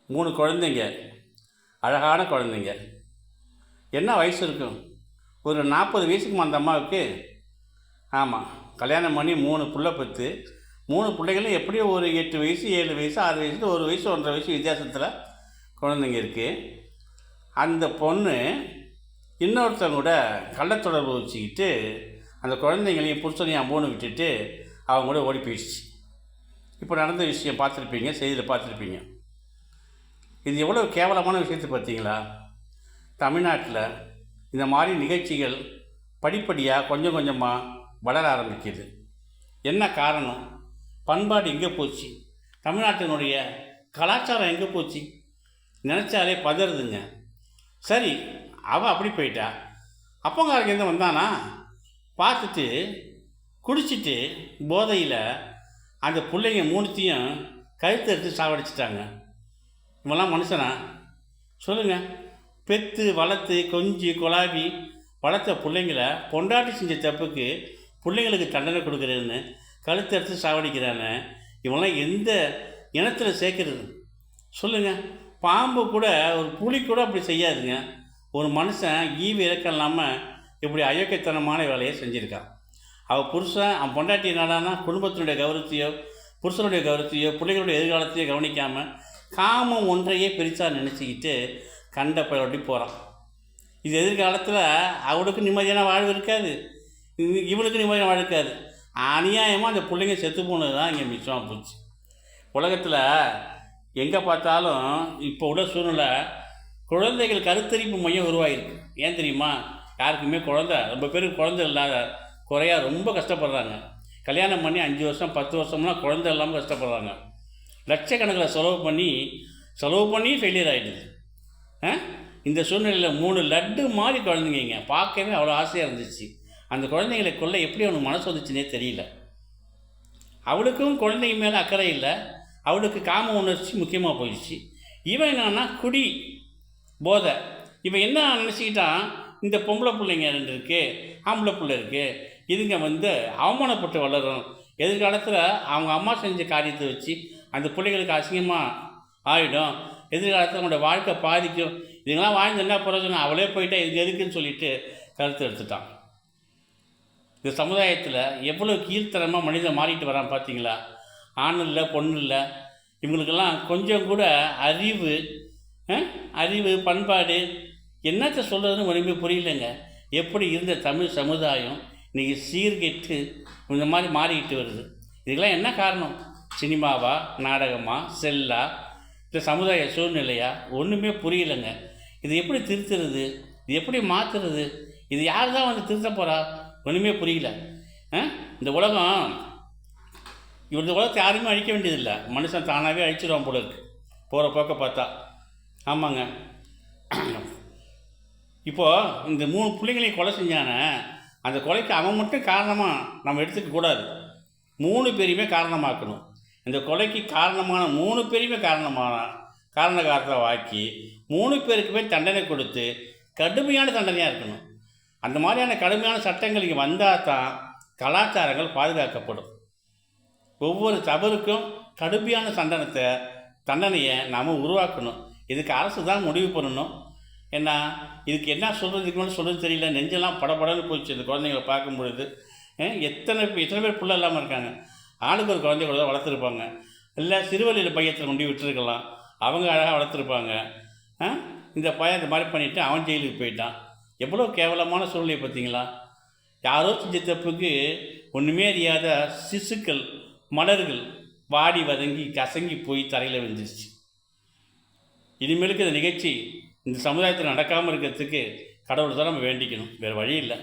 3 குழந்தைங்க, அழகான குழந்தைங்க. என்ன வயசு இருக்கும்? ஒரு 40 வயசுக்குமா அந்த அம்மாவுக்கு? ஆமாம், கல்யாணம் பண்ணி 3 புள்ள பெற்று 3 பிள்ளைகளும் எப்படியும் ஒரு 8 வயசு, 7 வயசு, 6 வயசு, 1 வயசு, 1.5 வயசு வித்தியாசத்தில் குழந்தைங்க இருக்குது. அந்த பொண்ணு இன்னொருத்தவங்க கூட கள்ளத்தொடர்பு வச்சுக்கிட்டு அந்த குழந்தைங்களையும் புருஷனையும் அம்போன்னு விட்டுட்டு அவங்க கூட ஓடி போயிடுச்சு. இப்போ நடந்த விஷயம் பார்த்துருப்பீங்க, செய்தியில் பார்த்துருப்பீங்க. இது எவ்வளோ கேவலமான விஷயத்தை பார்த்தீங்களா? தமிழ்நாட்டில் இந்த மாதிரி நிகழ்ச்சிகள் படிப்படியாக கொஞ்சம் கொஞ்சமாக வளர ஆரம்பிக்குது. என்ன காரணம்? பண்பாடு எங்கே போச்சு? தமிழ்நாட்டினுடைய கலாச்சாரம் எங்கே போச்சு? நினச்சாலே பதறுதுங்க. சரி, அவள் அப்படி போயிட்டா, அப்பங்காரங்க எந்த வந்தானா பார்த்துட்டு குடிச்சிட்டு போதையில் அந்த பிள்ளைங்க 3த்தையும் கழுத்து எடுத்து சாவடிச்சிட்டாங்க. இவெல்லாம் மனுஷனா? சொல்லுங்கள். பெற்று வளர்த்து கொஞ்சி கொலாவி வளர்த்த பிள்ளைங்கள பொண்டாட்டி செஞ்ச தப்புக்கு பிள்ளைங்களுக்கு தண்டனை கொடுக்குறேன்னு கழுத்து எடுத்து சாவடிக்கிறானே, இவெல்லாம் எந்த இனத்தில் சேர்க்கறது? சொல்லுங்கள். பாம்பு கூட, ஒரு புலி கூட அப்படி செய்யாதுங்க. ஒரு மனுஷன் ஈவு இறக்கம் இல்லாமல் இப்படி அயோக்கியத்தனமான வேலையை செஞ்சுருக்கான். அவள் புருஷன் அவன் பொண்டாட்டி என்னடானா குடும்பத்தினுடைய கௌரவத்தையோ புருஷனுடைய கௌரவத்தையோ பிள்ளைகளுடைய எதிர்காலத்தையோ கவனிக்காமல் காமம் ஒன்றையே பெருசாக நினச்சிக்கிட்டு கண்ட பழி போகிறான். இது எதிர்காலத்தில் அவளுக்கு நிம்மதியான வாழ்வு இருக்காது, இவனுக்கு நிம்மதியான வாழ்வு இருக்காது. அநியாயமாக அந்த பிள்ளைங்க செத்து போனது தான் இங்கே மிச்சமாக போச்சு. உலகத்தில் எங்கே பார்த்தாலும் இப்போ உள்ள சூழ்நிலை குழந்தைகள் கருத்தரிப்பு மையம் உருவாகிருக்கு. ஏன் தெரியுமா? யாருக்குமே ரொம்ப பேருக்கு குழந்தை இல்லாத குறையாக ரொம்ப கஷ்டப்படுறாங்க. கல்யாணம் பண்ணி 5 வருஷம் 10 வருஷம்லாம் குழந்தை இல்லாமல் கஷ்டப்படுறாங்க. லட்சக்கணக்கில் செலவு பண்ணி ஃபெயிலியர் ஆகிடுது. இந்த சூழ்நிலையில் 3 லட்டு மாதிரி குழந்தைங்க பார்க்கவே அவ்வளோ ஆசையாக இருந்துச்சு. அந்த குழந்தைங்களுக்குள்ளே எப்படி அவனுக்கு மனசு வந்துச்சுன்னே தெரியல. அவளுக்கும் குழந்தைங்க மேலே அக்கறை இல்லை, அவளுக்கு காம உணர்ச்சி முக்கியமாக போயிடுச்சு. இவன் என்னன்னா குடி போதை. இவன் என்ன நினச்சிக்கிட்டான், இந்த பொம்பளை பிள்ளைங்க 2 இருக்குது, ஆம்பளை பிள்ளை இருக்குது, இதுங்க அவமானப்பட்டு வளரும், எதிர்காலத்தில் அவங்க அம்மா செஞ்ச காரியத்தை வச்சு அந்த பிள்ளைகளுக்கு அசிங்கமாக ஆகிடும், எதிர்காலத்தில் அவங்களோட வாழ்க்கை பாதிக்கும், இதுங்களாம் வாழ்ந்து என்ன பிரயோஜனம், அவளே போயிட்டா இது எதுக்குன்னு சொல்லிட்டு கருத்து எடுத்துட்டான். இந்த சமுதாயத்தில் எவ்வளோ கீழ்த்தரமாக மனிதன் மாறிட்டு வரான் பார்த்தீங்களா? ஆண் இல்லை, பொண்ணு இல்லை, இவங்களுக்கெல்லாம் கொஞ்சம் கூட அறிவு பண்பாடு என்னத்தை சொல்கிறதுன்னு ஒன்றுமே புரியலைங்க. எப்படி இருந்த தமிழ் சமுதாயம் இன்றைக்கி சீர்கெட்டு இந்த மாதிரி மாறிக்கிட்டு வருது. இதுக்கெல்லாம் என்ன காரணம்? சினிமாவா, நாடகமா, செல்லா, இந்த சமுதாய சூழ்நிலையா? ஒன்றுமே புரியலைங்க. இது எப்படி திருத்துறது? இது எப்படி மாற்றுறது? இது யார் தான் திருத்த போகிறா? ஒன்றுமே புரியல. இந்த உலகத்தை யாருமே அழிக்க வேண்டியதில்லை, மனுஷன் தானாகவே அழிச்சிடுவான் போல இருக்கு போகிற போக்க பார்த்தா. ஆமாங்க. இப்போது இந்த 3 பிள்ளைங்களையும் கொலை செஞ்சானே, அந்த கொலைக்கு அவன் மட்டும் காரணமாக நம்ம எடுத்துக்க கூடாது, 3 பேரையுமே காரணமாக்கணும். இந்த கொலைக்கு காரணமான 3 பேரையுமே காரணத்தை வாக்கி 3 பேருக்குமே தண்டனை கொடுத்து கடுமையான தண்டனையாக இருக்கணும். அந்த மாதிரியான கடுமையான சட்டங்கள் இங்கே வந்தால் தான் கலாச்சாரங்கள் பாதுகாக்கப்படும். ஒவ்வொரு தவறுக்கும் கடுமையான தண்டனையை நாம் உருவாக்கணும். இதுக்கு அரசு தான் முடிவு பண்ணணும். இதுக்கு என்ன சொல்கிறது தெரியல. நெஞ்செல்லாம் படபடன்னு போச்சு இந்த குழந்தைங்களை பார்க்கும் பொழுது. எத்தனை பேர் பிள்ளை இல்லாமல் இருக்காங்க. ஆளுக்கு ஒரு குழந்தை கூட வளர்த்துருப்பாங்க, இல்லை சிறுவழியில் பையத்தில் கொண்டு விட்டுருக்கலாம், அவங்க அழகாக வளர்த்துருப்பாங்க. இந்த பையன் இந்த மாதிரி பண்ணிவிட்டு அவன் ஜெயிலுக்கு போயிட்டான். எவ்வளோ கேவலமான சூழ்நிலை பார்த்தீங்களா? யாரோ செஞ்ச தப்புக்கு ஒன்றுமே அறியாத சிசுக்கள், மலர்கள் வாடி வதங்கி கசங்கி போய் தரையில் விழுந்துருச்சு. இனிமேலுக்கு இந்த நிகழ்ச்சி இந்த சமுதாயத்தில் நடக்காமல் இருக்கிறதுக்கு கடவுள் தான் நம்ம வேண்டிக்கணும், வேறு வழி இல்லை.